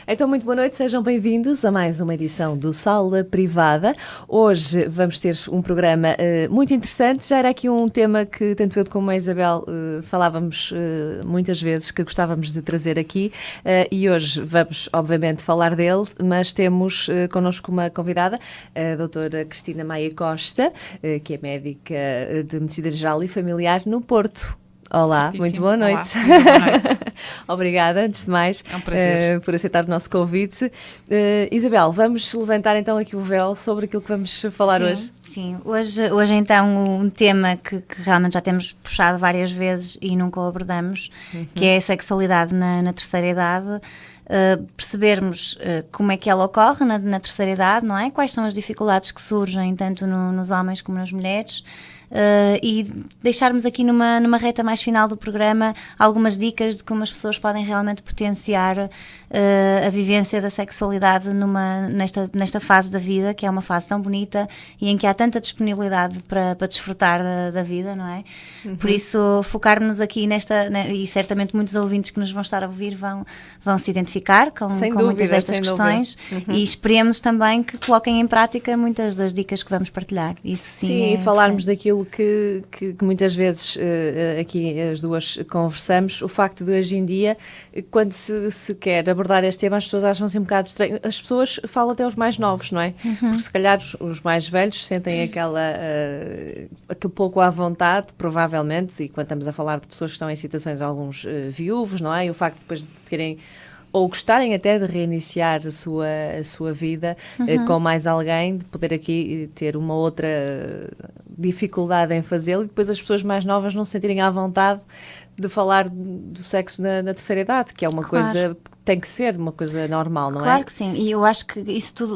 Então, muito boa noite, sejam bem-vindos a mais uma edição do Sala Privada. Hoje vamos ter um programa muito interessante. Já era aqui um tema que tanto eu como a Isabel falávamos muitas vezes, que gostávamos de trazer aqui, e hoje vamos, obviamente, falar dele, mas temos connosco uma convidada, a doutora Cristina Maia Costa, que é médica de Medicina Geral e Familiar no Porto. Olá, Certíssimo. Muito boa noite. Olá, muito boa noite. Obrigada, antes de mais, É um prazer. por aceitar o nosso convite. Isabel, vamos levantar então aqui o véu sobre aquilo que vamos falar hoje. Sim, hoje então um tema que realmente já temos puxado várias vezes e nunca o abordamos, que é a sexualidade na terceira idade. Percebermos como é que ela ocorre na terceira idade, não é? Quais são as dificuldades que surgem tanto nos homens como nas mulheres. E deixarmos aqui numa reta mais final do programa algumas dicas de como as pessoas podem realmente potenciar a vivência da sexualidade nesta fase da vida, que é uma fase tão bonita e em que há tanta disponibilidade para desfrutar da vida, não é? Por isso, focarmos aqui e certamente muitos ouvintes que nos vão estar a ouvir vão se identificar com muitas destas questões e esperemos também que coloquem em prática muitas das dicas que vamos partilhar. Isso sim, e falarmos daquilo que muitas vezes aqui as duas conversamos, o facto de hoje em dia, quando se quer abordar este tema, as pessoas acham-se um bocado estranho. As pessoas falam até aos mais novos, não é? Porque se calhar os mais velhos sentem aquele pouco à vontade, provavelmente, e quando estamos a falar de pessoas que estão em situações, alguns viúvos, não é? E o facto de depois de terem ou gostarem até de reiniciar a sua vida com mais alguém, de poder aqui ter uma outra dificuldade em fazê-lo, e depois as pessoas mais novas não se sentirem à vontade de falar do sexo na terceira idade, que é uma coisa, tem que ser uma coisa normal, não é? Claro que sim, e eu acho que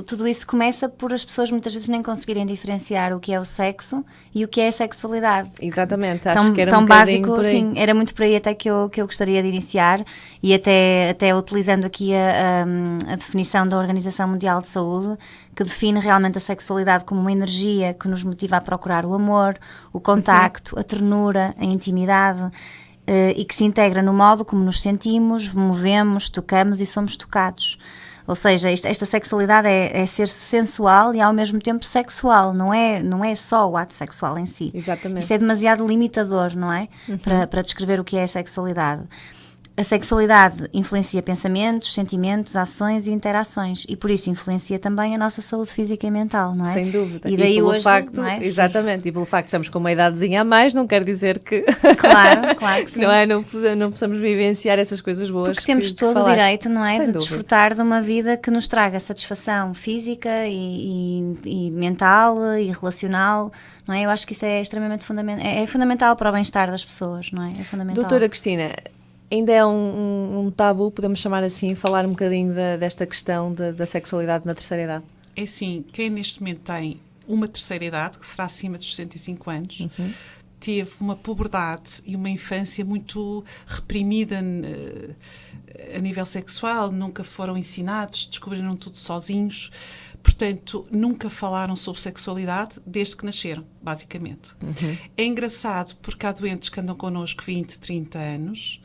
tudo isso começa por as pessoas muitas vezes nem conseguirem diferenciar o que é o sexo e o que é a sexualidade. Exatamente, acho que era tão um bocadinho básico, por aí. sim, era muito por aí até que eu gostaria de iniciar, e até utilizando aqui a definição da Organização Mundial de Saúde, que define realmente a sexualidade como uma energia que nos motiva a procurar o amor, o contacto, a ternura, a intimidade, e que se integra no modo como nos sentimos, movemos, tocamos e somos tocados. Ou seja, esta sexualidade é ser sensual e ao mesmo tempo sexual, não é só o ato sexual em si. Exatamente. Isso é demasiado limitador, não é? Para descrever o que é a sexualidade. A sexualidade influencia pensamentos, sentimentos, ações e interações, e por isso influencia também a nossa saúde física e mental, não é? Sem dúvida. E daí pelo hoje, facto, não é? exatamente, e pelo facto de estamos com uma idadezinha a mais, não quer dizer que Claro que sim. não é? Não possamos vivenciar essas coisas boas. Porque temos todo o direito, não é? De desfrutar de uma vida que nos traga satisfação física e mental e relacional, não é? Eu acho que isso é extremamente fundamental, é fundamental para o bem-estar das pessoas, não é? É fundamental. Doutora Cristina, ainda é um tabu, podemos chamar assim, falar um bocadinho desta questão da sexualidade na terceira idade? É assim, quem neste momento tem uma terceira idade, que será acima dos 65 anos, teve uma puberdade e uma infância muito reprimida a nível sexual, nunca foram ensinados, descobriram tudo sozinhos, portanto, nunca falaram sobre sexualidade desde que nasceram, basicamente. É engraçado porque há doentes que andam connosco 20, 30 anos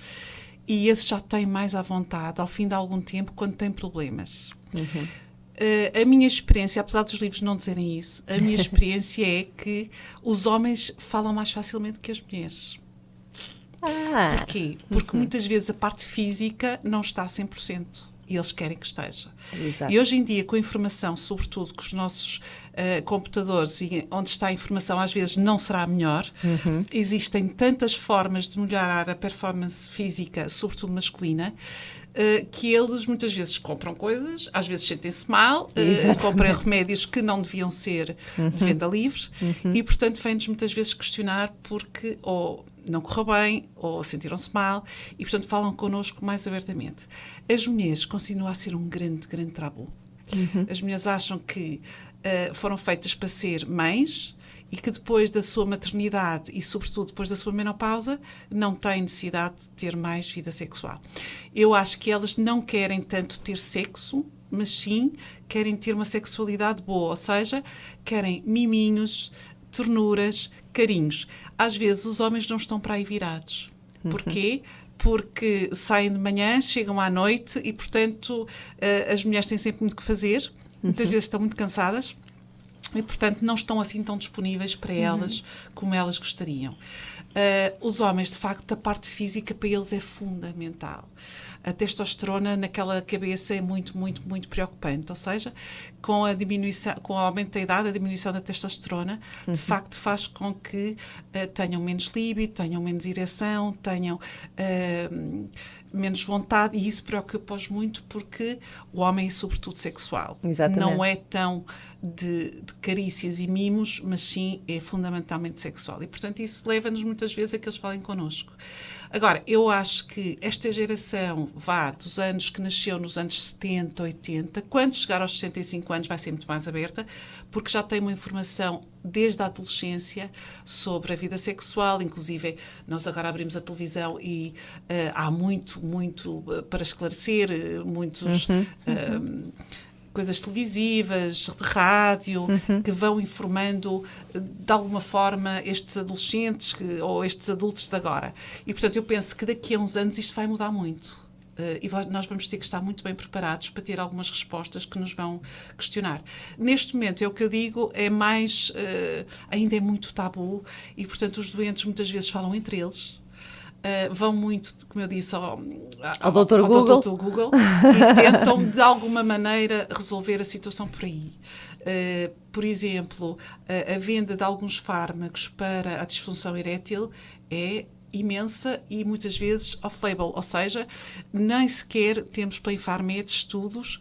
e esses já têm mais à vontade ao fim de algum tempo quando têm problemas. A minha experiência, apesar dos livros não dizerem isso, a minha experiência é que os homens falam mais facilmente que as mulheres. Porquê? Porque muitas vezes a parte física não está a 100%. E eles querem que esteja. Exato. E hoje em dia, com a informação, sobretudo com os nossos computadores, e onde está a informação às vezes não será a melhor, existem tantas formas de melhorar a performance física, sobretudo masculina, que eles muitas vezes compram coisas, às vezes sentem-se mal, compram remédios que não deviam ser de venda livre, e portanto vêm-nos muitas vezes questionar porque ou não correu bem, ou sentiram-se mal, e portanto falam connosco mais abertamente. As mulheres continuam a ser um grande, grande tabu. As mulheres acham que foram feitas para ser mães e que depois da sua maternidade e sobretudo depois da sua menopausa não têm necessidade de ter mais vida sexual. Eu acho que elas não querem tanto ter sexo, mas sim querem ter uma sexualidade boa, ou seja, querem miminhos, ternuras, carinhos. Às vezes os homens não estão para aí virados. Porquê? porque saem de manhã, chegam à noite e, portanto, as mulheres têm sempre muito que fazer, muitas vezes estão muito cansadas e, portanto, não estão assim tão disponíveis para elas como elas gostariam. Os homens, de facto, a parte física para eles é fundamental. A testosterona naquela cabeça é muito, muito, muito preocupante. Ou seja, com o aumento da idade, a diminuição da testosterona, de facto, faz com que tenham menos líbido, tenham menos ereção, tenham menos vontade, e isso preocupa-os muito porque o homem é sobretudo sexual. Exatamente. Não é tão de carícias e mimos, mas sim é fundamentalmente sexual. E, portanto, isso leva-nos muitas vezes a que eles falem connosco. Agora, eu acho que esta geração, dos anos que nasceu nos anos 70, 80, quando chegar aos 65 anos vai ser muito mais aberta, porque já tem uma informação desde a adolescência sobre a vida sexual. Inclusive, nós agora abrimos a televisão e há muito para esclarecer, muitos... coisas televisivas, de rádio, que vão informando de alguma forma estes adolescentes ou estes adultos de agora. E, portanto, eu penso que daqui a uns anos isto vai mudar muito. E nós vamos ter que estar muito bem preparados para ter algumas respostas que nos vão questionar. Neste momento, é o que eu digo, é mais... ainda é muito tabu e, portanto, os doentes muitas vezes falam entre eles. Vão muito, como eu disse, ao Dr. Google. Dr. Google e tentam, de alguma maneira, resolver a situação por aí. Por exemplo, a venda de alguns fármacos para a disfunção erétil é imensa e muitas vezes off-label, ou seja, nem sequer temos para Infarmed estudos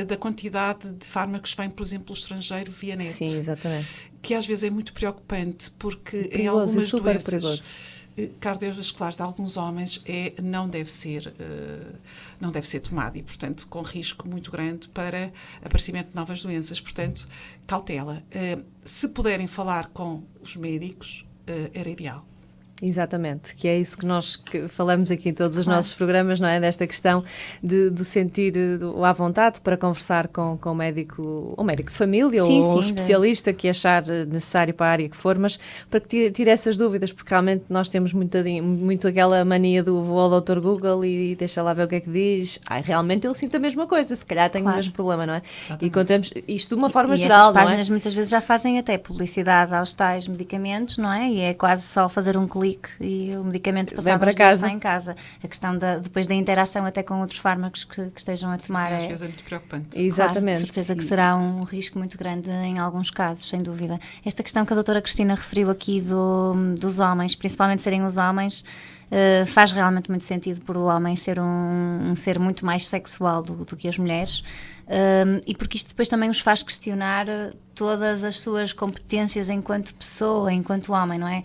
da quantidade de fármacos que vêm, por exemplo, do estrangeiro via net. Sim, exatamente. Que às vezes é muito preocupante, porque perigoso, em algumas super doenças perigoso. cardiovasculares de alguns homens não deve ser tomado e, portanto, com risco muito grande para aparecimento de novas doenças. Portanto, cautela. Se puderem falar com os médicos, era ideal. Exatamente, que é isso que nós falamos aqui em todos os nossos programas, não é? Desta questão de sentir à vontade para conversar com um médico de família ou um especialista que achar necessário para a área que for, mas para que tire essas dúvidas, porque realmente nós temos muito aquela mania do vou ao Dr. Google e deixa lá ver o que é que diz. Realmente eu sinto a mesma coisa, se calhar tenho o mesmo problema, não é? Exatamente. E contamos isto de uma forma e geral, essas páginas não é? muitas vezes já fazem até publicidade aos tais medicamentos, não é? E é quase só fazer um clique e o medicamento passar para uns dias casa. está em casa. A questão depois da interação até com outros fármacos que estejam a tomar às vezes é muito preocupante. Exatamente. Claro, de certeza que será um risco muito grande em alguns casos, sem dúvida. Esta questão que a doutora Cristina referiu aqui dos homens, principalmente serem os homens, faz realmente muito sentido por o homem ser um ser muito mais sexual do que as mulheres, e porque isto depois também os faz questionar todas as suas competências enquanto pessoa, enquanto homem, não é?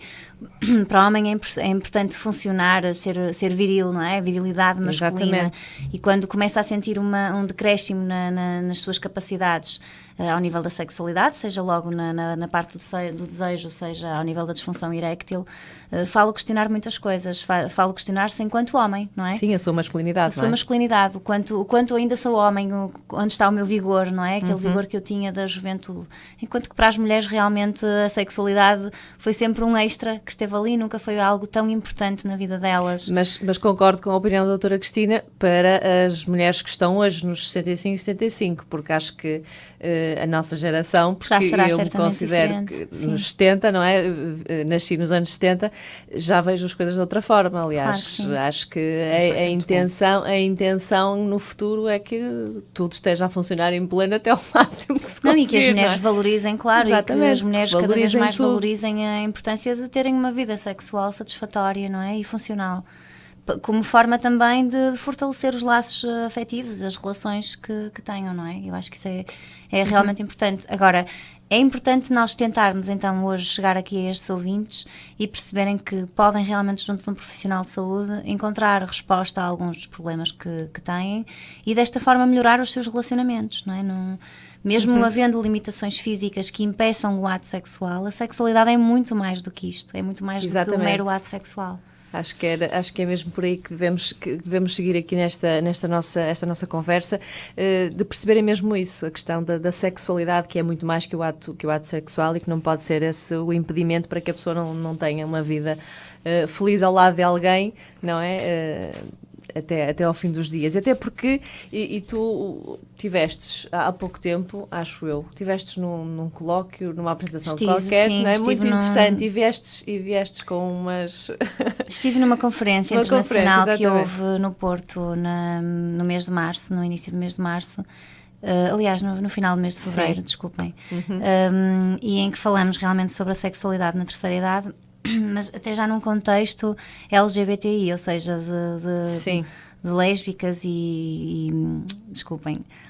Para o homem é importante funcionar, ser viril, não é? Virilidade masculina. Exatamente. E quando começa a sentir um decréscimo nas suas capacidades ao nível da sexualidade, seja logo na parte do desejo, seja ao nível da disfunção eréctil, falo questionar muitas coisas, falo questionar-se enquanto homem, não é? Sim, a sua masculinidade, A sua masculinidade, o quanto ainda sou homem, onde está o meu vigor, não é? Aquele vigor que eu tinha da juventude. Enquanto que para as mulheres realmente a sexualidade foi sempre um extra que esteve ali, nunca foi algo tão importante na vida delas. Mas concordo com a opinião da doutora Cristina para as mulheres que estão hoje nos 65 e 75, porque acho que a nossa geração, porque já será eu me considero que nos 70, não é? Nasci nos anos 70, já vejo as coisas de outra forma, aliás. Claro, acho que a intenção no futuro é que tudo esteja a funcionar em pleno até ao máximo que se conseguir. E que as mulheres valorizem, claro, Exatamente. E que as mulheres cada vez mais tudo. valorizem a importância de terem uma vida sexual satisfatória, não é? E funcional. Como forma também de fortalecer os laços afetivos, as relações que tenham, não é? Eu acho que isso é realmente importante. Agora, é importante nós tentarmos então hoje chegar aqui a estes ouvintes e perceberem que podem realmente, junto de um profissional de saúde, encontrar resposta a alguns dos problemas que têm e desta forma melhorar os seus relacionamentos, não é? Mesmo havendo limitações físicas que impeçam o ato sexual, a sexualidade é muito mais do que isto, é muito mais do que o mero ato sexual. Acho que é mesmo por aí que devemos seguir aqui esta nossa conversa, de perceberem mesmo isso, a questão da sexualidade, que é muito mais que o ato sexual e que não pode ser esse o impedimento para que a pessoa não tenha uma vida feliz ao lado de alguém, não é? Até ao fim dos dias. Até porque, e tu tivestes há pouco tempo, acho eu, tivestes num colóquio, numa apresentação qualquer, sim, não é? Muito interessante, e viestes com umas... Estive numa conferência internacional que houve no Porto no mês de março, no início do mês de março, aliás, no final do mês de fevereiro, desculpem, e em que falamos realmente sobre a sexualidade na terceira idade, mas até já num contexto LGBTI, ou seja, de lésbicas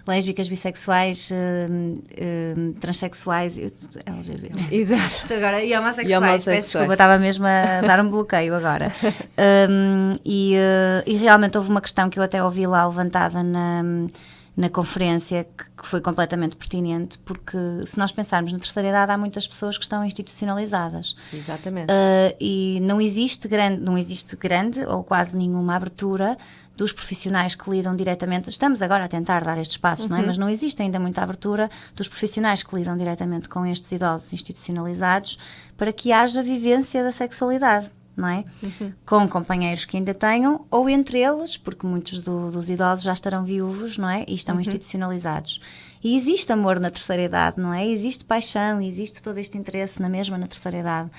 lésbicas, bissexuais, transexuais, LGBT. Exato. Agora, e homossexuais, peço desculpa, estava mesmo a dar um bloqueio agora. E realmente houve uma questão que eu até ouvi lá levantada na conferência, que foi completamente pertinente, porque se nós pensarmos na terceira idade, há muitas pessoas que estão institucionalizadas. Exatamente. E não existe grande ou quase nenhuma abertura dos profissionais que lidam diretamente. Estamos agora a tentar dar estes passos, não é? Mas não existe ainda muita abertura dos profissionais que lidam diretamente com estes idosos institucionalizados para que haja vivência da sexualidade. Não é? Com companheiros que ainda tenham, ou entre eles, porque muitos dos idosos já estarão viúvos, não é? E estão institucionalizados. E existe amor na terceira idade, não é? Existe paixão, existe todo este interesse na terceira idade.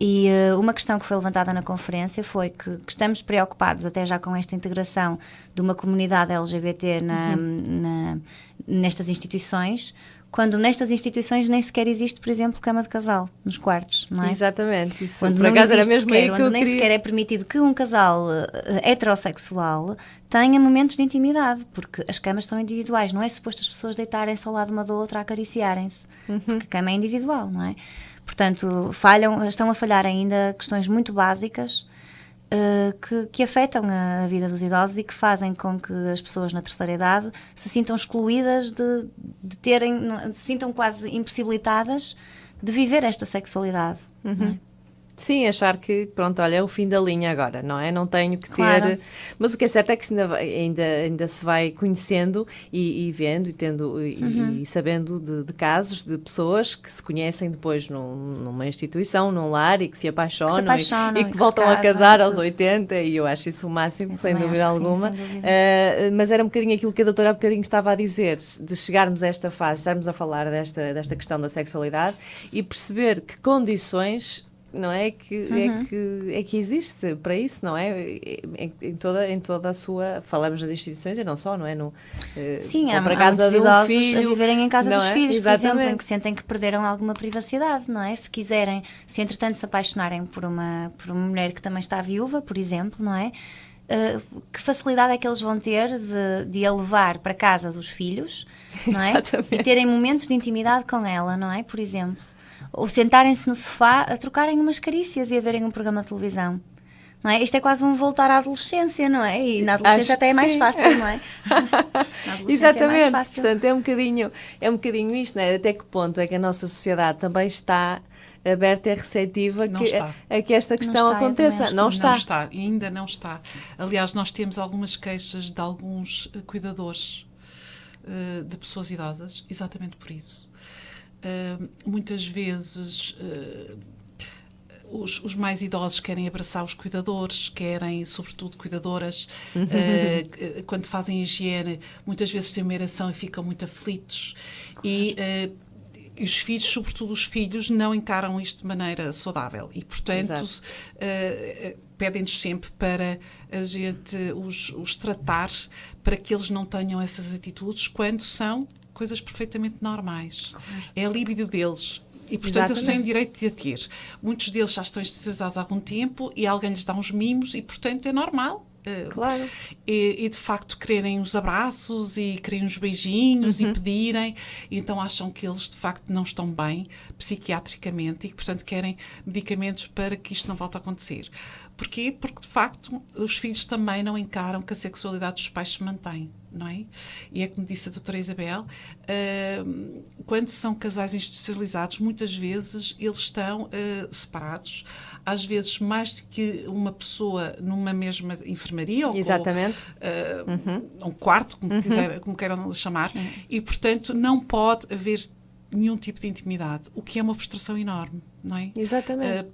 E uma questão que foi levantada na conferência foi que estamos preocupados até já com esta integração de uma comunidade LGBT nestas instituições, quando nestas instituições nem sequer existe, por exemplo, cama de casal nos quartos, não é? Exatamente. Isso, quando por não acaso existe era mesmo sequer, aí que quando eu nem queria... sequer é permitido que um casal heterossexual tenha momentos de intimidade, porque as camas são individuais, não é suposto as pessoas deitarem-se ao lado uma da outra a acariciarem-se, porque a cama é individual, não é? Portanto, estão a falhar ainda questões muito básicas que afetam a vida dos idosos e que fazem com que as pessoas na terceira idade se sintam excluídas se sintam quase impossibilitadas de viver esta sexualidade. Não é? Sim, achar que, pronto, olha, é o fim da linha agora, não é? Não tenho que ter... Claro. Mas o que é certo é que ainda se vai conhecendo e vendo e tendo e sabendo de casos de pessoas que se conhecem depois numa instituição, num lar, e que se apaixonam, e que voltam a casar aos 80, e eu acho isso o máximo, sem dúvida alguma. Sim, sem dúvida. Mas era um bocadinho aquilo que a doutora há bocadinho estava a dizer, de chegarmos a esta fase, estarmos a falar desta questão da sexualidade e perceber que condições... não é? Que existe para isso, não é? Em toda a sua... Falamos das instituições e não só, não é? Sim, há para casa muitos de um idosos filho, a viverem em casa dos é? filhos, Exatamente. por exemplo, em que sentem que perderam alguma privacidade, não é? Se quiserem, se entretanto se apaixonarem por uma mulher que também está viúva, por exemplo, não é? Que facilidade é que eles vão ter de a levar para casa dos filhos, não é? Exatamente. E terem momentos de intimidade com ela, não é? Por exemplo. Ou sentarem-se no sofá a trocarem umas carícias e a verem um programa de televisão. Não é? Isto é quase um voltar à adolescência, não é? E na adolescência até é mais fácil, não é? Na adolescência Exatamente, é mais fácil. portanto é um bocadinho isto, não é? Até que ponto é que a nossa sociedade também está aberta e receptiva a que esta questão aconteça? Não está. Ainda não está. Aliás, nós temos algumas queixas de alguns cuidadores de pessoas idosas, exatamente por isso. Muitas vezes os mais idosos querem abraçar os cuidadores, querem, sobretudo, cuidadoras. Quando fazem higiene, muitas vezes têm uma ereção e ficam muito aflitos. Claro. E os filhos, sobretudo os filhos, não encaram isto de maneira saudável. E, portanto, pedem-nos sempre para a gente os tratar, para que eles não tenham essas atitudes, quando são coisas perfeitamente normais. Claro. É a libido deles. E, portanto, eles têm direito de a ter. Muitos deles já estão institucionalizados há algum tempo e alguém lhes dá uns mimos e, portanto, é normal. Claro. E, de facto, quererem os abraços e quererem os beijinhos e pedirem. E então acham que eles, de facto, não estão bem psiquiatricamente e que, portanto, querem medicamentos para que isto não volte a acontecer. Porquê? Porque, de facto, os filhos também não encaram que a sexualidade dos pais se mantém, não é? E é como disse a doutora Isabel, quando são casais institucionalizados, muitas vezes eles estão separados, às vezes mais do que uma pessoa numa mesma enfermaria ou Exatamente. um quarto, como queiram chamar, e, portanto, não pode haver nenhum tipo de intimidade, o que é uma frustração enorme, não é? Exatamente.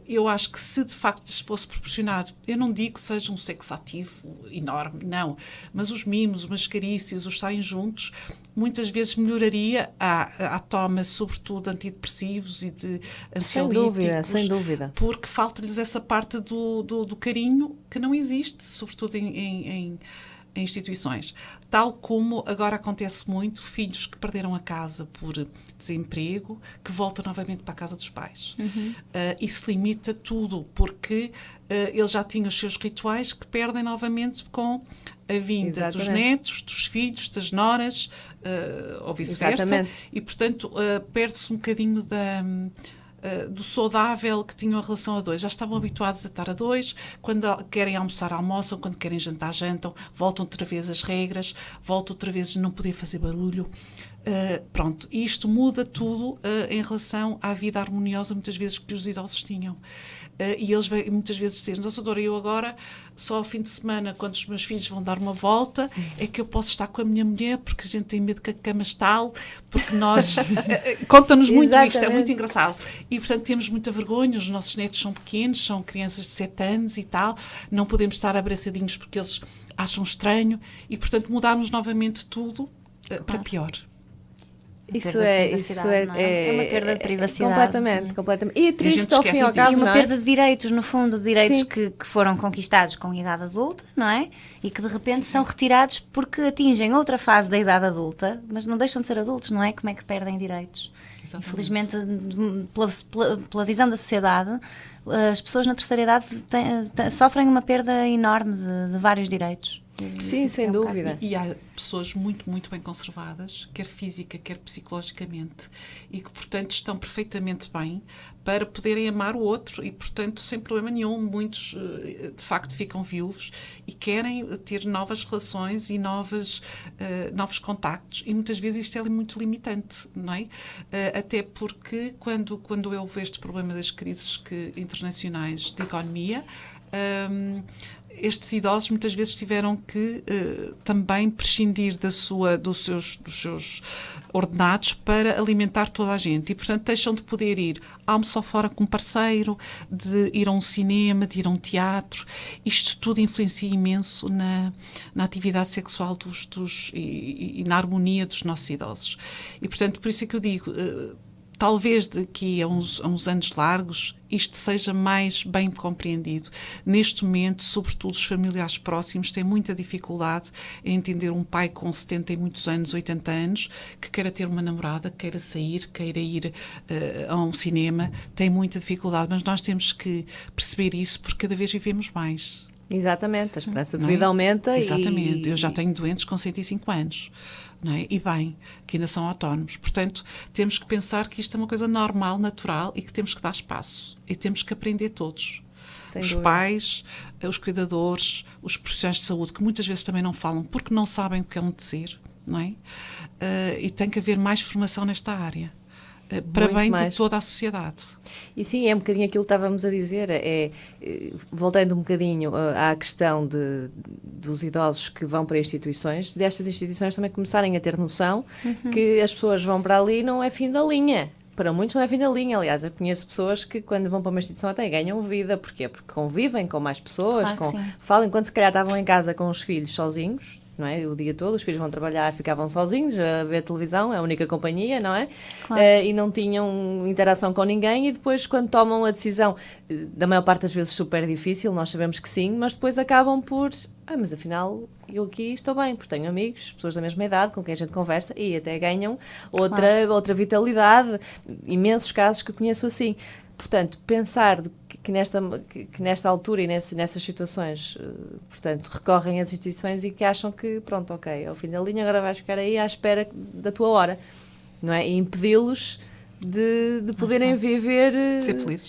Eu acho que se de facto lhes fosse proporcionado, eu não digo que seja um sexo ativo enorme, não, mas os mimos, umas carícias, os estarem juntos, muitas vezes melhoraria a toma, sobretudo, de antidepressivos e de ansiolíticos. Sem dúvida. Porque falta-lhes essa parte do carinho que não existe, sobretudo em instituições. Tal como agora acontece muito, filhos que perderam a casa por desemprego, que voltam novamente para a casa dos pais. Isso limita tudo, porque eles já tinham os seus rituais que perdem novamente com a vinda dos netos, dos filhos, das noras, ou vice-versa. Exatamente. E, portanto, perde-se um bocadinho do saudável que tinham a relação a dois. Já estavam habituados a estar a dois, quando querem almoçar, almoçam, quando querem jantar, jantam, voltam outra vez as regras, voltam outra vez a não poder fazer barulho. Pronto, e isto muda tudo em relação à vida harmoniosa, muitas vezes, que os idosos tinham. E eles vêm muitas vezes dizer: doutora, eu agora, só ao fim de semana, quando os meus filhos vão dar uma volta, é que eu posso estar com a minha mulher, porque a gente tem medo que a cama estale, porque nós... Conta-nos muito isto, é muito engraçado. E, portanto, temos muita vergonha, os nossos netos são pequenos, são crianças de 7 anos e tal, não podemos estar abraçadinhos porque eles acham estranho, e, portanto, mudámos novamente tudo para pior. Isso é uma perda de privacidade. Completamente. E triste ao fim e ao cabo, e uma perda de direitos, no fundo, de direitos que foram conquistados com idade adulta, não é? E que de repente são retirados porque atingem outra fase da idade adulta, mas não deixam de ser adultos, não é? Como é que perdem direitos? Exatamente. Infelizmente, pela visão da sociedade, as pessoas na terceira idade sofrem uma perda enorme de vários direitos. Sim, sem dúvida. E há pessoas muito, muito bem conservadas, quer física, quer psicologicamente, e que, portanto, estão perfeitamente bem para poderem amar o outro e, portanto, sem problema nenhum. Muitos, de facto, ficam viúvos e querem ter novas relações e novos contactos, e muitas vezes isto é muito limitante, não é? Até porque, quando eu vejo este problema das crises internacionais de economia, estes idosos muitas vezes tiveram que também prescindir dos seus ordenados para alimentar toda a gente, e, portanto, deixam de poder ir almoçar fora com um parceiro, de ir a um cinema, de ir a um teatro. Isto tudo influencia imenso na atividade sexual e na harmonia dos nossos idosos. E, portanto, por isso é que eu digo... talvez daqui a uns anos largos isto seja mais bem compreendido. Neste momento, sobretudo os familiares próximos têm muita dificuldade em entender um pai com 70 e muitos anos, 80 anos, que queira ter uma namorada, queira sair, queira ir a um cinema, tem muita dificuldade, mas nós temos que perceber isso, porque cada vez vivemos mais. Exatamente, a esperança de vida aumenta. Exatamente, eu já tenho doentes com 105 anos. Não é? E bem, que ainda são autónomos. Portanto, temos que pensar que isto é uma coisa normal, natural, e que temos que dar espaço. E temos que aprender todos. Sem os dúvida. Pais, os cuidadores, os profissionais de saúde, que muitas vezes também não falam porque não sabem o que é um dizer, não é? E tem que haver mais formação nesta área. Para muito bem mais. de toda a sociedade. E sim, é um bocadinho aquilo que estávamos a dizer, voltando um bocadinho à questão dos idosos que vão para instituições, destas instituições também começarem a ter noção que as pessoas vão para ali não é fim da linha. Para muitos não é fim da linha. Aliás, eu conheço pessoas que quando vão para uma instituição até ganham vida. Porquê? Porque convivem com mais pessoas, falam, enquanto se calhar estavam em casa com os filhos sozinhos, não é? O dia todo, os filhos vão trabalhar, ficavam sozinhos a ver televisão, é a única companhia, não é? Claro. E não tinham interação com ninguém, e depois, quando tomam a decisão, da maior parte das vezes super difícil, nós sabemos que sim, mas depois acabam por... mas afinal, eu aqui estou bem, porque tenho amigos, pessoas da mesma idade, com quem a gente conversa, e até ganham outra vitalidade. Imensos casos que eu conheço assim. Portanto, pensar que nesta altura e nessas situações, portanto, recorrem às instituições e que acham que, pronto, ok, ao fim da linha, agora vais ficar aí à espera da tua hora, não é? E impedi-los de poderem viver...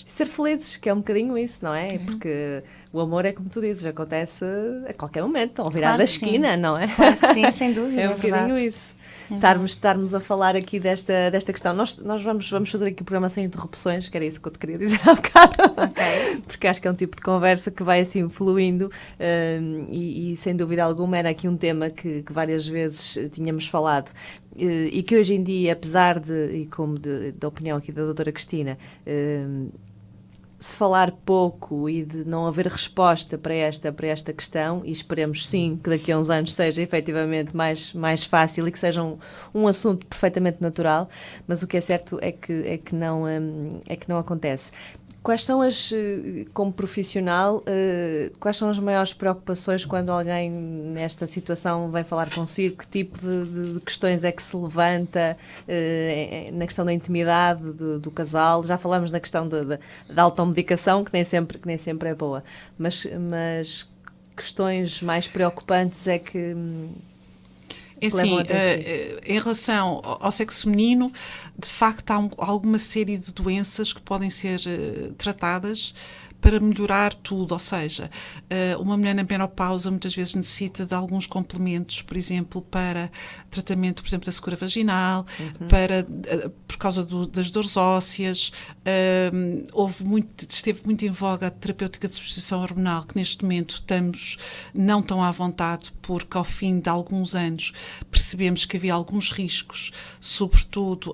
Ser felizes. Que é um bocadinho isso, não é? Porque o amor é como tu dizes, acontece a qualquer momento, ao virar da esquina, não é? Claro que sim, sem dúvida. É um bocadinho isso. Estarmos a falar aqui desta questão. Nós vamos fazer aqui o programa sem interrupções, que era isso que eu te queria dizer há bocado. Porque acho que é um tipo de conversa que vai assim fluindo e sem dúvida alguma era aqui um tema que várias vezes tínhamos falado e que hoje em dia, apesar de, e como da opinião aqui da doutora Cristina, se falar pouco e de não haver resposta para esta questão, e esperemos sim que daqui a uns anos seja efetivamente mais fácil e que seja um assunto perfeitamente natural, mas o que é certo é que não acontece. Quais são como profissional, quais são as maiores preocupações quando alguém nesta situação vem falar consigo? Que tipo de questões é que se levanta na questão da intimidade do casal? Já falamos na questão da automedicação, que nem sempre é boa, mas questões mais preocupantes é que... É assim, em relação ao sexo feminino, de facto há alguma série de doenças que podem ser tratadas para melhorar tudo, ou seja, uma mulher na menopausa muitas vezes necessita de alguns complementos, por exemplo, para tratamento, por exemplo, da secura vaginal, por causa das dores ósseas, esteve muito em voga a terapêutica de substituição hormonal, que neste momento estamos não tão à vontade, porque ao fim de alguns anos percebemos que havia alguns riscos, sobretudo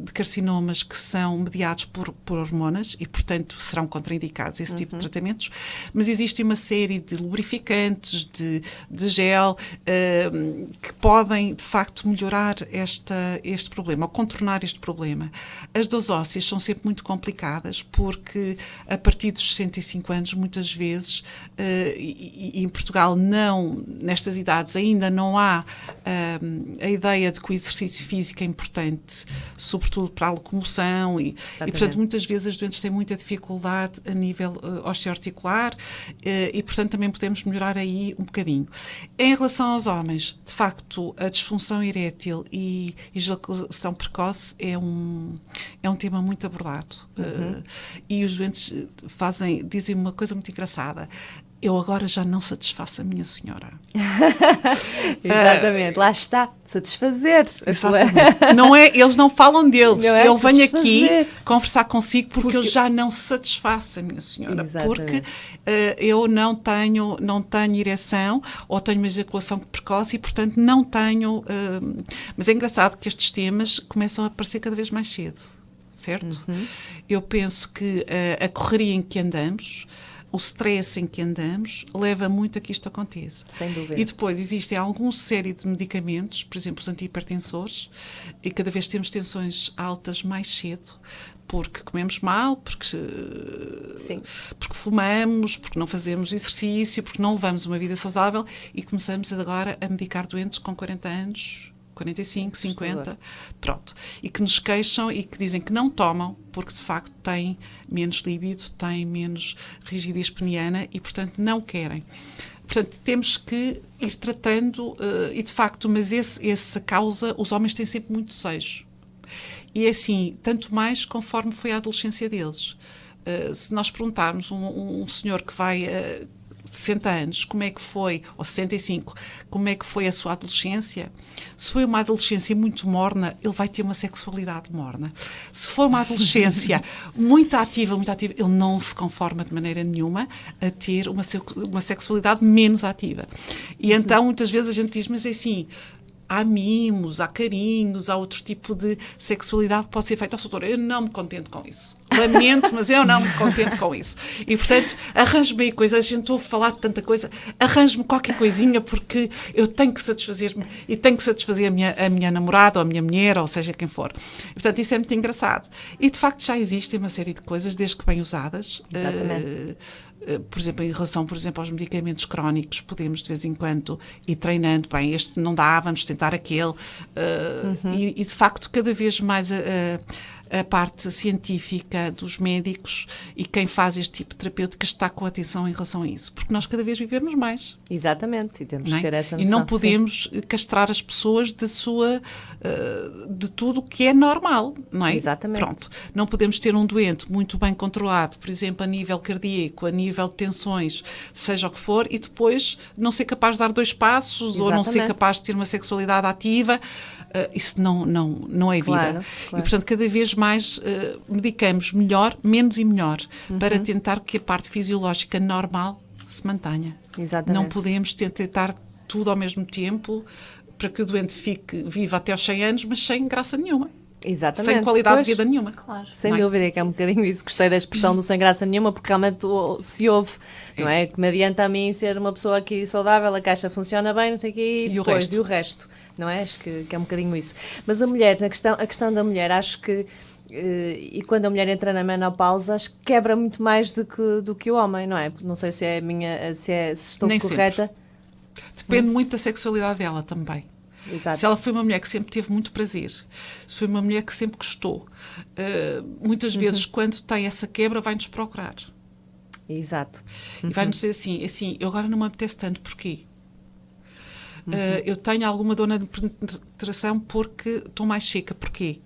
de carcinomas que são mediados por hormonas e, portanto, serão contraindicados esse tipo de tratamentos, mas existe uma série de lubrificantes, de gel, que podem, de facto, melhorar este problema, ou contornar este problema. As dores ósseas são sempre muito complicadas, porque a partir dos 65 anos, muitas vezes, e em Portugal nestas idades ainda não há a ideia de que o exercício físico é importante, sobretudo para a locomoção, e portanto, muitas vezes as doentes têm muita dificuldade a nível osteoarticular e, portanto, também podemos melhorar aí um bocadinho. Em relação aos homens, de facto, a disfunção erétil e ejaculação precoce é um tema muito abordado. E os doentes dizem uma coisa muito engraçada: eu agora já não satisfaço a minha senhora. Exatamente, lá está, satisfazer. Exatamente. Eles não falam deles. Não eu venho aqui conversar consigo porque eu já não satisfaço a minha senhora. Exatamente. Porque eu não tenho ereção ou tenho uma ejaculação precoce e, portanto, não tenho... Mas é engraçado que estes temas começam a aparecer cada vez mais cedo, certo? Eu penso que a correria em que andamos, o stress em que andamos, leva muito a que isto aconteça. Sem dúvida. E depois existem alguma série de medicamentos, por exemplo, os antihipertensores, e cada vez temos tensões altas mais cedo, porque comemos mal, porque fumamos, porque não fazemos exercício, porque não levamos uma vida saudável e começamos agora a medicar doentes com 40 anos... 45, 50, pronto. E que nos queixam e que dizem que não tomam porque, de facto, têm menos líbido, têm menos rigidez peniana e, portanto, não querem. Portanto, temos que ir tratando e, de facto, mas essa causa, os homens têm sempre muito desejo. E é assim, tanto mais conforme foi a adolescência deles. Se nós perguntarmos um senhor que vai... 60 anos, como é que foi, ou 65, como é que foi a sua adolescência? Se foi uma adolescência muito morna, ele vai ter uma sexualidade morna. Se for uma adolescência muito ativa, ele não se conforma de maneira nenhuma a ter uma sexualidade menos ativa. E então, muitas vezes a gente diz, mas é assim... Há mimos, há carinhos, há outro tipo de sexualidade que pode ser feita. Doutor, eu não me contento com isso. Lamento, mas eu não me contento com isso. E, portanto, arranje-me aí coisas. A gente ouve falar de tanta coisa. Arranje-me qualquer coisinha porque eu tenho que satisfazer-me e tenho que satisfazer a minha namorada ou a minha mulher, ou seja, quem for. E, portanto, isso é muito engraçado. E, de facto, já existem uma série de coisas, desde que bem usadas. Exatamente. Por exemplo, em relação, aos medicamentos crónicos, podemos de vez em quando ir treinando, bem, este não dá, vamos tentar aquele, e de facto cada vez mais a parte científica dos médicos e quem faz este tipo de terapêutica está com atenção em relação a isso. Porque nós cada vez vivemos mais. Exatamente, e temos Não que é? ter essa E noção. não podemos castrar as pessoas de tudo o que é normal, não é? Exatamente. Pronto. Não podemos ter um doente muito bem controlado, por exemplo, a nível cardíaco, a nível de tensões, seja o que for, e depois não ser capaz de dar 2 passos ou não ser Exatamente. capaz de ter uma sexualidade ativa. Isso não é vida. Claro. E, portanto, cada vez mais medicamos melhor, menos e melhor, para tentar que a parte fisiológica normal se mantenha. Exatamente. Não podemos tentar tudo ao mesmo tempo para que o doente viva até aos 100 anos, mas sem graça nenhuma. Exatamente. Sem qualidade Pois, de vida nenhuma. Claro. Sem Não é? dúvida, que é um bocadinho isso. Gostei da expressão do sem graça nenhuma, porque realmente se ouve, não é? Que me adianta a mim ser uma pessoa aqui saudável, a caixa funciona bem, não sei o quê, E o depois, resto? e o resto, não é? Acho que é um bocadinho isso. Mas a mulher, a questão da mulher, acho que, e quando a mulher entra na menopausa, acho que quebra muito mais do que o homem, não é? Não sei se é a minha, se estou Nem correta. Depende muito da sexualidade dela também. Exato. Se ela foi uma mulher que sempre teve muito prazer, se foi uma mulher que sempre gostou, muitas vezes quando tem essa quebra vai-nos procurar. Exato. E vai-nos dizer assim, eu agora não me apetece tanto, porquê? Eu tenho alguma dor de penetração porque estou mais seca, porquê?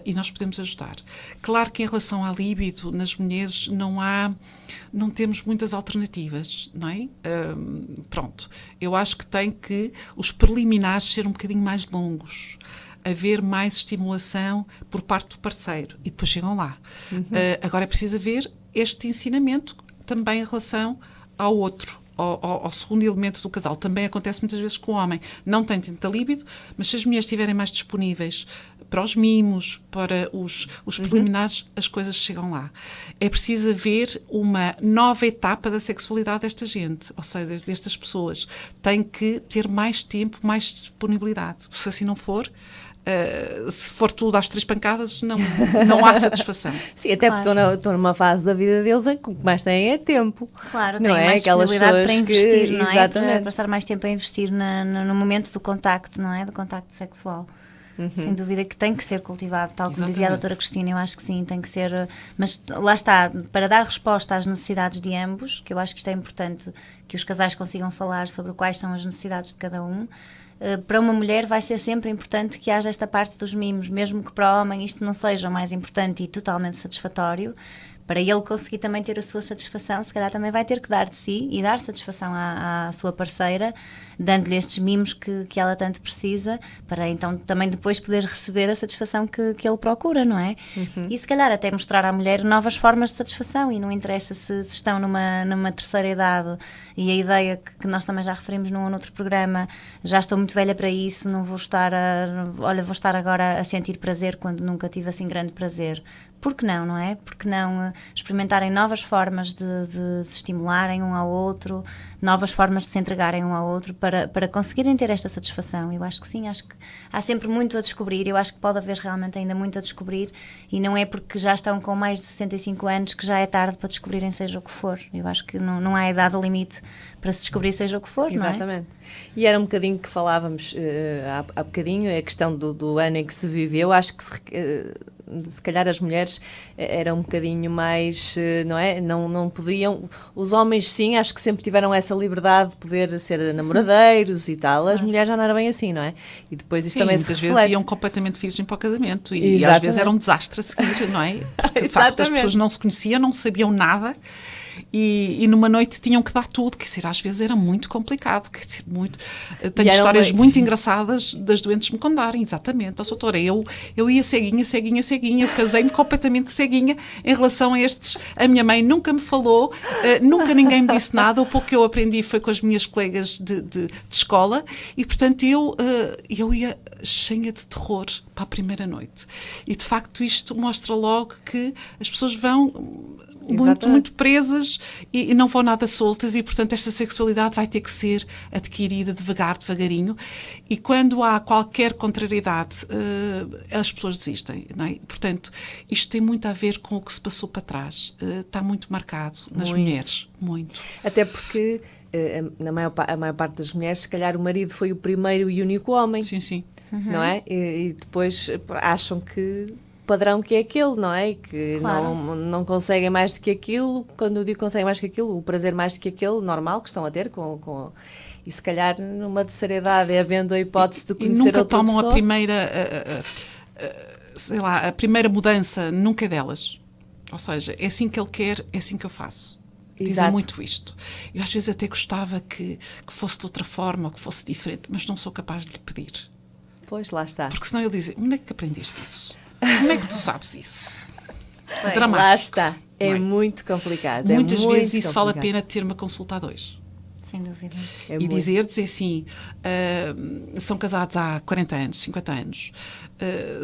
E nós podemos ajudar. Claro que em relação à libido, nas mulheres não temos muitas alternativas, não é? Pronto. Eu acho que tem que os preliminares ser um bocadinho mais longos, haver mais estimulação por parte do parceiro e depois chegam lá. Agora é preciso haver este ensinamento também em relação ao outro. Ao segundo elemento do casal. Também acontece muitas vezes com o homem. Não tem tanta libido, mas se as mulheres estiverem mais disponíveis para os mimos, para os preliminares, as coisas chegam lá. É preciso haver uma nova etapa da sexualidade desta gente, ou seja, destas pessoas. Tem que ter mais tempo, mais disponibilidade. Se assim não for, se for tudo às 3 pancadas, não há satisfação. Sim, até Claro. porque estou numa fase da vida deles em que o que mais têm é tempo. Claro, Não tem é? mais Aquelas disponibilidade para pessoas que- investir, não é? exatamente. Para estar mais tempo a investir no momento do contacto, não é? Do contacto sexual. Sem dúvida que tem que ser cultivado, tal como dizia a Exatamente. doutora Cristina, eu acho que sim, tem que ser, mas lá está, para dar resposta às necessidades de ambos, que eu acho que isto é importante, que os casais consigam falar sobre quais são as necessidades de cada um. Para uma mulher vai ser sempre importante que haja esta parte dos mimos, mesmo que para o homem isto não seja o mais importante e totalmente satisfatório. Para ele conseguir também ter a sua satisfação, se calhar também vai ter que dar de si e dar satisfação à sua parceira, dando-lhe estes mimos que ela tanto precisa, para então também depois poder receber a satisfação que ele procura, não é? E se calhar até mostrar à mulher novas formas de satisfação, e não interessa se estão numa terceira idade, e a ideia que nós também já referimos num outro programa, já estou muito velha para isso, não vou estar vou estar agora a sentir prazer quando nunca tive assim grande prazer. Por que não, não é? Porque não experimentarem novas formas de se estimularem um ao outro, novas formas de se entregarem um ao outro para conseguirem ter esta satisfação. Eu acho que sim, acho que há sempre muito a descobrir, eu acho que pode haver realmente ainda muito a descobrir, e não é porque já estão com mais de 65 anos que já é tarde para descobrirem seja o que for. Eu acho que não há idade limite para se descobrir seja o que for, não é? Exatamente. E era um bocadinho que falávamos há bocadinho, a questão do ano em que se viveu. Acho que se calhar as mulheres eram um bocadinho mais, não é? Não podiam. Os homens, sim, acho que sempre tiveram essa liberdade de poder ser namoradeiros e tal. As mulheres já não era bem assim, não é? E depois isto Sim, também se muitas reflete. vezes iam completamente virgem para o casamento e às Exatamente. vezes era um desastre a seguir, não é? Porque de facto as Exatamente. pessoas não se conheciam, não sabiam nada e numa noite tinham que dar tudo, quer dizer, às vezes era muito complicado, quer dizer, muito. Tenho E era histórias uma- muito engraçadas das doentes me contarem, exatamente. Doutora, eu ia ceguinha, eu casei-me completamente ceguinha em relação a estes. A minha mãe nunca me falou, nunca ninguém me disse nada, o pouco que eu aprendi foi com as minhas colegas de escola e, portanto, eu ia cheia de terror para a primeira noite. E, de facto, isto mostra logo que as pessoas vão muito, Exatamente. muito presas e não vão nada soltas e, portanto, esta sexualidade vai ter que ser adquirida devagarinho. E quando há qualquer contrariedade, as pessoas desistem, não é? Portanto, isto tem muito a ver com o que se passou para trás. Está muito marcado nas Muito. mulheres. Muito. Até porque a maior parte das mulheres, se calhar o marido foi o primeiro e único homem, Sim, sim. não é? E depois acham que padrão que é aquele, não é? E que Claro. não conseguem mais do que aquilo. Quando eu digo conseguem mais do que aquilo, o prazer mais do que aquele normal que estão a ter e se calhar numa terceira idade, havendo a hipótese de E conhecer nunca outra tomam pessoa. a primeira, sei lá, a primeira mudança, nunca é delas. Ou seja, é assim que ele quer, é assim que eu faço. Dizem Exato. muito isto. Eu às vezes até gostava que fosse de outra forma, ou que fosse diferente, mas não sou capaz de lhe pedir. Pois, lá está. Porque senão ele diz, onde é que aprendeste isso? Como é que tu sabes isso? Pois. Dramático. Lá está. É Não é? muito complicado. Muitas é muito vezes isso vale a complicado. pena ter uma consulta a dois. Sem dúvida. É E muito. dizer assim, são casados há 40 anos, 50 anos,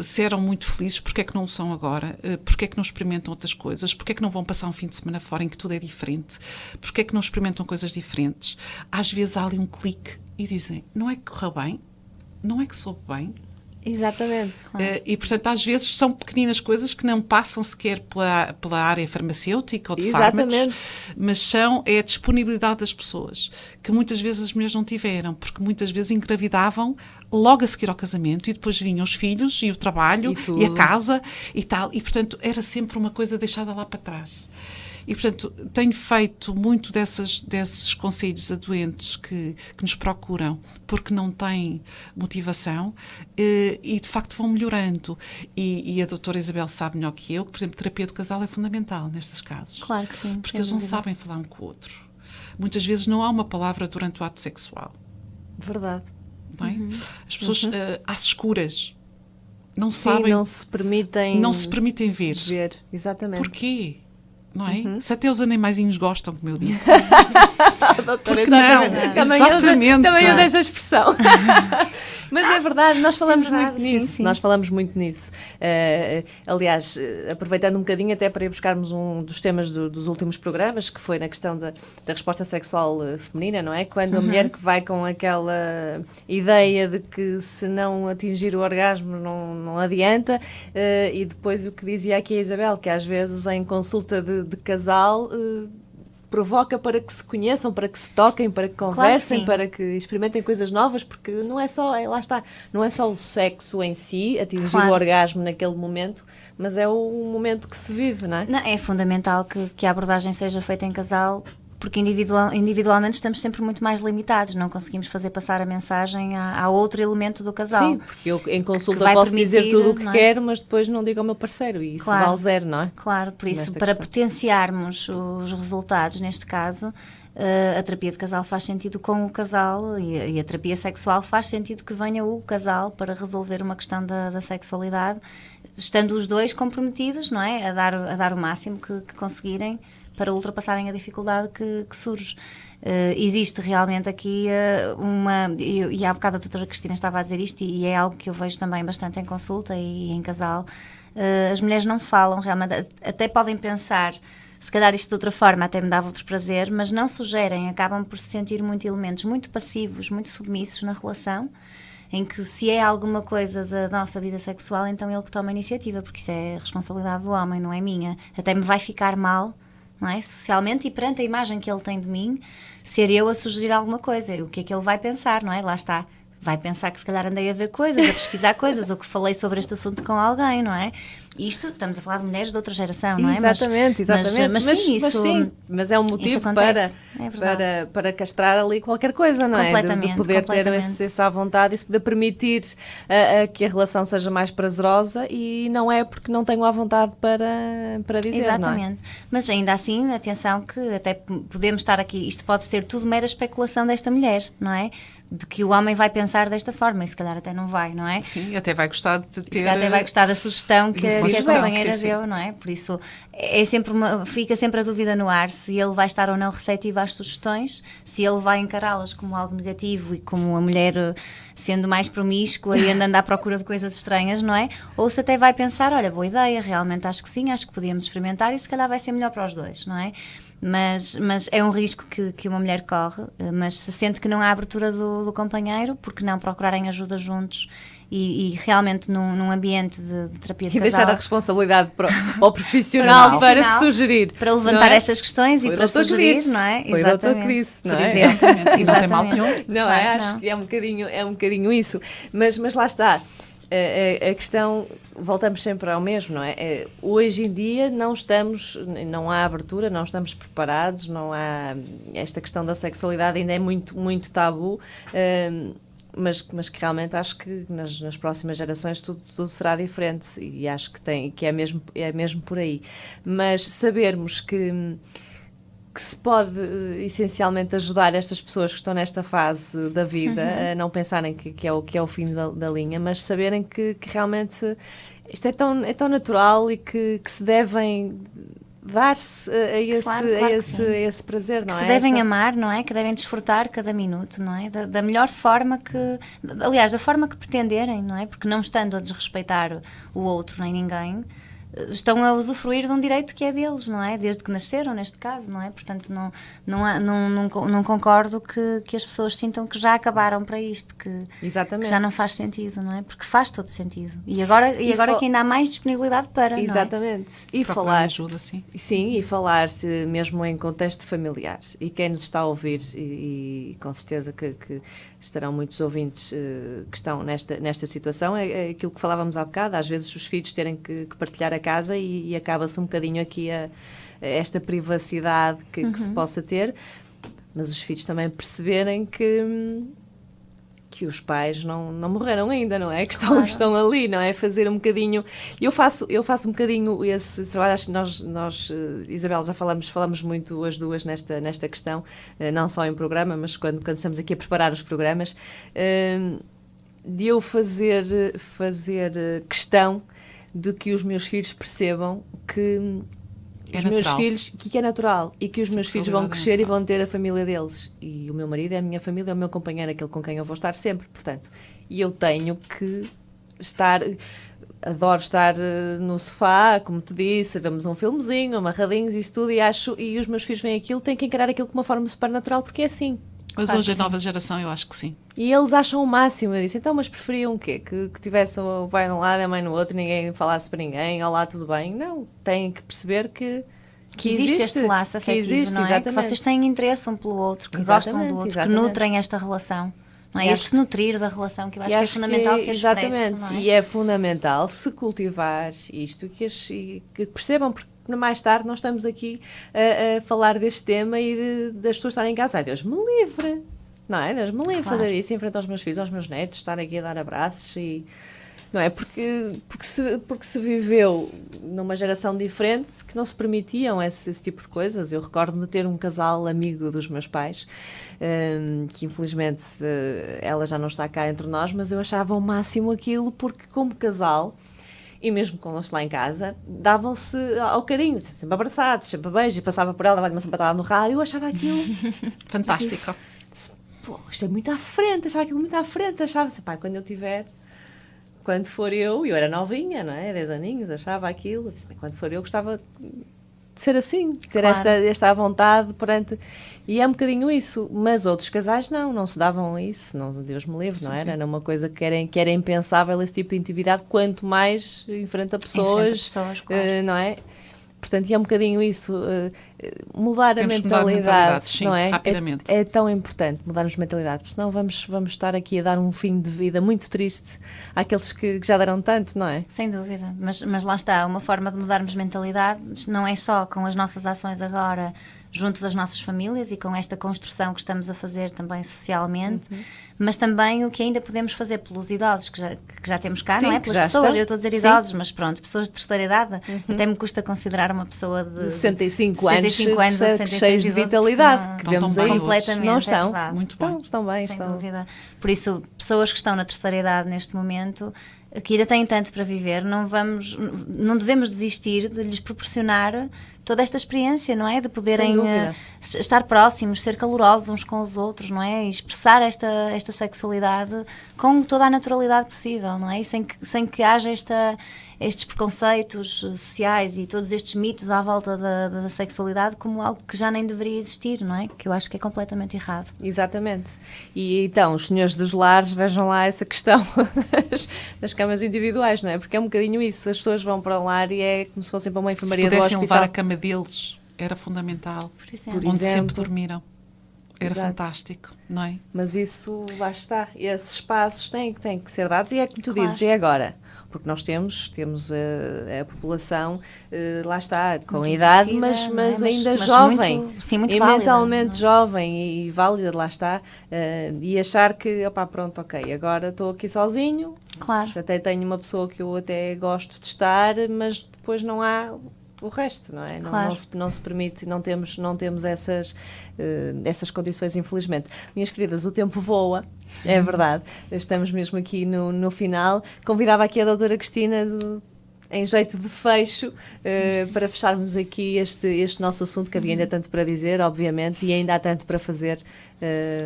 se eram muito felizes, porque é que não o são agora? Porque é que não experimentam outras coisas? Porque é que não vão passar um fim de semana fora em que tudo é diferente? Porque é que não experimentam coisas diferentes? Às vezes há ali um clique e dizem, não é que correu bem? Não é que soube bem? Exatamente. E, portanto, às vezes são pequeninas coisas que não passam sequer pela área farmacêutica ou de Exatamente. fármacos, mas é a disponibilidade das pessoas, que muitas vezes as mulheres não tiveram, porque muitas vezes engravidavam logo a seguir ao casamento e depois vinham os filhos e o trabalho E tudo. e a casa e tal, e, portanto, era sempre uma coisa deixada lá para trás. E, portanto, tenho feito muito desses conselhos a doentes que nos procuram porque não têm motivação e, de facto, vão melhorando. E a doutora Isabel sabe melhor que eu que, por exemplo, terapia do casal é fundamental nestes casos. Claro que sim. Porque sem eles não dúvida. sabem falar um com o outro. Muitas vezes não há uma palavra durante o ato sexual. Verdade. Não é? As pessoas, às escuras, não Sim, sabem, não se permitem ver. ver. Exatamente. Porquê? Não é? Se até os animaizinhos gostam, como eu digo. Doutora, Porque não? Exatamente. Também eu dessa expressão. Mas é verdade, nós falamos verdade, muito sim, nisso. sim. Nós falamos muito nisso. Aliás, aproveitando um bocadinho até para ir buscarmos um dos temas dos últimos programas, que foi na questão da resposta sexual feminina, não é? Quando a mulher que vai com aquela ideia de que se não atingir o orgasmo não adianta, e depois o que dizia aqui a Isabel, que às vezes em consulta de casal provoca para que se conheçam, para que se toquem, para que conversem, sim. para que experimentem coisas novas, porque não é só, lá está, não é só o sexo em si, atingir Claro. o orgasmo naquele momento, mas é o momento que se vive, não é? Não, é fundamental que a abordagem seja feita em casal, porque individualmente estamos sempre muito mais limitados, não conseguimos fazer passar a mensagem a outro elemento do casal. Sim, porque eu em consulta vai posso dizer permitir, tudo o que não é? quero, mas depois não digo ao meu parceiro, e isso Claro. vale zero, não é? Claro, por isso, Nesta para questão. potenciarmos os resultados, neste caso, a terapia de casal faz sentido com o casal e a terapia sexual faz sentido que venha o casal para resolver uma questão da sexualidade, estando os dois comprometidos, não é? A dar o máximo que conseguirem para ultrapassarem a dificuldade que surge. Existe realmente aqui e há bocado a doutora Cristina estava a dizer isto e é algo que eu vejo também bastante em consulta e em casal. As mulheres não falam realmente, até podem pensar, se calhar isto de outra forma até me dava outro prazer, mas não sugerem, acabam por se sentir muito elementos muito passivos, muito submissos na relação, em que se é alguma coisa da nossa vida sexual, então ele que toma a iniciativa, porque isso é responsabilidade do homem, não é minha. Até me vai ficar mal, não é? Socialmente e perante a imagem que ele tem de mim, ser eu a sugerir alguma coisa. O que é que ele vai pensar, não é? Lá está. Vai pensar que se calhar andei a ver coisas, a pesquisar coisas, ou que falei sobre este assunto com alguém, não é? Isto, estamos a falar de mulheres de outra geração, não é? Exatamente. Mas sim, isso... Mas é um motivo acontece, é verdade. para castrar ali qualquer coisa, não é? Completamente, De poder ter completamente. essa vontade e se poder permitir a que a relação seja mais prazerosa e não é porque não tenho a vontade para dizer, Exatamente. Mas ainda assim, atenção que até podemos estar aqui, isto pode ser tudo mera especulação desta mulher, não é? De que o homem vai pensar desta forma e se calhar até não vai, não é? Sim, até vai gostar de Se ter... calhar até vai gostar da sugestão que a Sim, companheira sim, sim. deu, não é? Por isso é sempre fica sempre a dúvida no ar se ele vai estar ou não receptivo às sugestões, se ele vai encará-las como algo negativo e como a mulher sendo mais promíscua e andando à procura de coisas estranhas, não é? Ou se até vai pensar, olha, boa ideia, realmente acho que sim, acho que podíamos experimentar e se calhar vai ser melhor para os dois, não é? Mas é um risco que uma mulher corre, mas se sente que não há abertura do companheiro, porque não procurarem ajuda juntos e realmente num ambiente de terapia de E casal. deixar a responsabilidade ao profissional para sugerir. Para levantar não é? essas questões Foi e o para doutor que sugerir, disse. não é? Foi o doutor que disse, não Por é? exemplo. E não tem mal Exatamente. nenhum. Não Claro é? que Acho não. que é um bocadinho isso. Mas lá está. A questão, voltamos sempre ao mesmo, não é? Hoje em dia não há abertura, não estamos preparados, não há, esta questão da sexualidade ainda é muito, muito tabu, mas que realmente acho que nas próximas gerações tudo será diferente, e acho que é mesmo por aí. Mas sabermos que se pode essencialmente ajudar estas pessoas que estão nesta fase da vida a não pensarem que é o fim da linha, mas saberem que realmente isto é tão natural e que se devem dar-se a esse prazer, não é? Que se devem amar, não é? Que devem desfrutar cada minuto, não é? Da melhor forma aliás, da forma que pretenderem, não é? Porque não estando a desrespeitar o outro nem ninguém, estão a usufruir de um direito que é deles, não é? Desde que nasceram, neste caso, não é? Portanto, não concordo que as pessoas sintam que já acabaram para isto, que já não faz sentido, não é? Porque faz todo sentido. E agora que ainda há mais disponibilidade para, exatamente. Não é? E procurar falar ajuda, sim. Sim, e falar mesmo em contexto familiar. E quem nos está a ouvir, e com certeza que estarão muitos ouvintes que estão nesta situação, é aquilo que falávamos há bocado, às vezes os filhos terem que partilhar a casa e acaba-se um bocadinho aqui a esta privacidade que se possa ter, mas os filhos também perceberem que os pais não morreram ainda, não é? Que estão ali, não é? Fazer um bocadinho... Eu faço um bocadinho esse trabalho, acho que nós Isabel, já falamos muito as duas nesta questão, não só em programa, mas quando estamos aqui a preparar os programas, de eu fazer questão de que os meus filhos percebam que que é natural e que os meus filhos vão crescer e vão ter a família deles, e o meu marido é a minha família, é o meu companheiro, aquele com quem eu vou estar sempre, portanto, e eu tenho que adoro estar no sofá, como te disse, vemos um filmezinho, amarradinhos, isso tudo, e os meus filhos veem aquilo, têm que encarar aquilo de uma forma super natural, porque é assim. Mas hoje a nova geração, eu acho que sim. E eles acham o máximo. Eu disse, então, mas preferiam o quê? Que tivesse o pai de um lado e a mãe no outro, ninguém falasse para ninguém, olá, tudo bem? Não, têm que perceber que existe este laço afetivo, não é? Exatamente. Que vocês têm interesse um pelo outro, que gostam um do outro, que nutrem esta relação. Não é? Este nutrir da relação, que eu acho que é fundamental ser expresso. Exatamente, não é? E é fundamental se cultivar isto, que percebam, porque mais tarde nós estamos aqui a falar deste tema e das pessoas estarem em casa. Ai, Deus me livre, não é? Deus me livre fazer isso em frente aos meus filhos, aos meus netos, estar aqui a dar abraços e... Não é? Porque se viveu numa geração diferente que não se permitiam esse tipo de coisas. Eu recordo de ter um casal amigo dos meus pais, que infelizmente ela já não está cá entre nós, mas eu achava o máximo aquilo, porque como casal, e mesmo quando nós lá em casa, davam-se ao carinho, sempre abraçados, sempre a beijo, e passava por ela, dava-lhe uma sapatada no ralo, eu achava aquilo fantástico. Pô, isto é muito à frente, achava aquilo muito à frente, achava-se, pai, quando for eu era novinha, não é? 10 aninhos, achava aquilo. Disse, quando for eu, gostava de ser assim, de ter esta vontade perante... E é um bocadinho isso. Mas outros casais não se davam isso. Não, Deus me livre, não era? Era uma coisa que era impensável, esse tipo de intimidade, quanto mais em frente a pessoas, claro. Não é? Portanto, é um bocadinho isso, mudar a mentalidade, sim, não é? Rapidamente. É tão importante mudarmos de mentalidade, porque senão vamos estar aqui a dar um fim de vida muito triste àqueles que já deram tanto, não é? Sem dúvida, mas lá está, uma forma de mudarmos mentalidade não é só com as nossas ações agora junto das nossas famílias e com esta construção que estamos a fazer também socialmente, mas também o que ainda podemos fazer pelos idosos que já temos cá, sim, não é? Pelas pessoas, eu estou a dizer idosos, mas pronto, pessoas de terceira idade, até me custa considerar uma pessoa de 65 anos, 66 cheios de vitalidade, que vemos aí. Completamente, não estão, muito bem. Estão bem, sem dúvida. Por isso, pessoas que estão na terceira idade neste momento, que ainda têm tanto para viver, não devemos desistir de lhes proporcionar toda esta experiência, não é? De poderem estar próximos, ser calorosos uns com os outros, não é? E expressar esta sexualidade com toda a naturalidade possível, não é? E sem que haja estes preconceitos sociais e todos estes mitos à volta da sexualidade como algo que já nem deveria existir, não é? Que eu acho que é completamente errado. Exatamente. E então, os senhores dos lares, vejam lá essa questão das camas individuais, não é? Porque é um bocadinho isso, as pessoas vão para um lar e é como se fossem para uma enfermaria do hospital. Se pudessem levar a cama deles, era fundamental. Por exemplo. Onde sempre dormiram. Era Exato. fantástico, não é? Mas isso, lá está, esses espaços têm que ser dados e é como tu Claro. dizes, é agora. Porque nós temos a população, lá está, com Muito idade, envelhecida, mas não é? ainda Mas jovem. muito E válida, mentalmente não é? jovem e válida, lá está. E achar que, opá, pronto, ok, agora estou aqui sozinho. Claro. Até tenho uma pessoa que eu até gosto de estar, mas depois não há o resto, não é? Claro. Não se permite, não temos essas condições, infelizmente. Minhas queridas, o tempo voa, é verdade. Estamos mesmo aqui no final. Convidava aqui a doutora Cristina em jeito de fecho, para fecharmos aqui este nosso assunto, que havia ainda tanto para dizer, obviamente, e ainda há tanto para fazer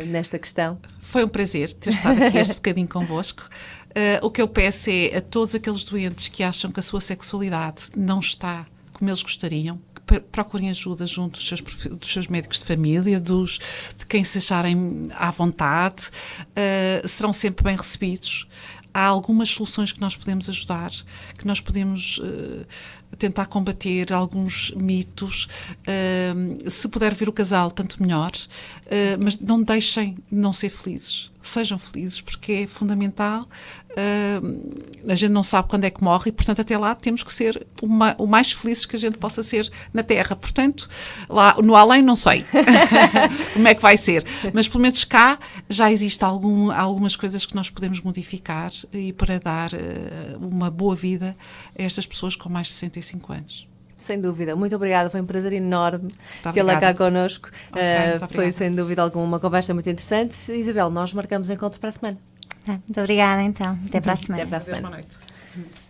nesta questão. Foi um prazer ter estado aqui este bocadinho convosco. O que eu peço é a todos aqueles doentes que acham que a sua sexualidade não está como eles gostariam, que procurem ajuda junto dos seus médicos de família, de quem se acharem à vontade, serão sempre bem recebidos. Há algumas soluções que nós podemos ajudar, que nós podemos tentar combater alguns mitos. Se puder vir o casal, tanto melhor, mas não deixem de não ser felizes. Sejam felizes, porque é fundamental. A gente não sabe quando é que morre e, portanto, até lá temos que ser o mais felizes que a gente possa ser na Terra. Portanto, lá no além não sei como é que vai ser, mas pelo menos cá já existe algumas coisas que nós podemos modificar e para dar uma boa vida a estas pessoas com mais de 65 anos. Sem dúvida, muito obrigada, foi um prazer enorme Muito tê-la cá obrigada. connosco. Ok, muito Foi obrigada. sem dúvida alguma uma conversa muito interessante. Isabel, nós marcamos encontro para a semana. Tá, muito obrigada, então. Até para a semana. Até para a Adeus, semana. boa noite.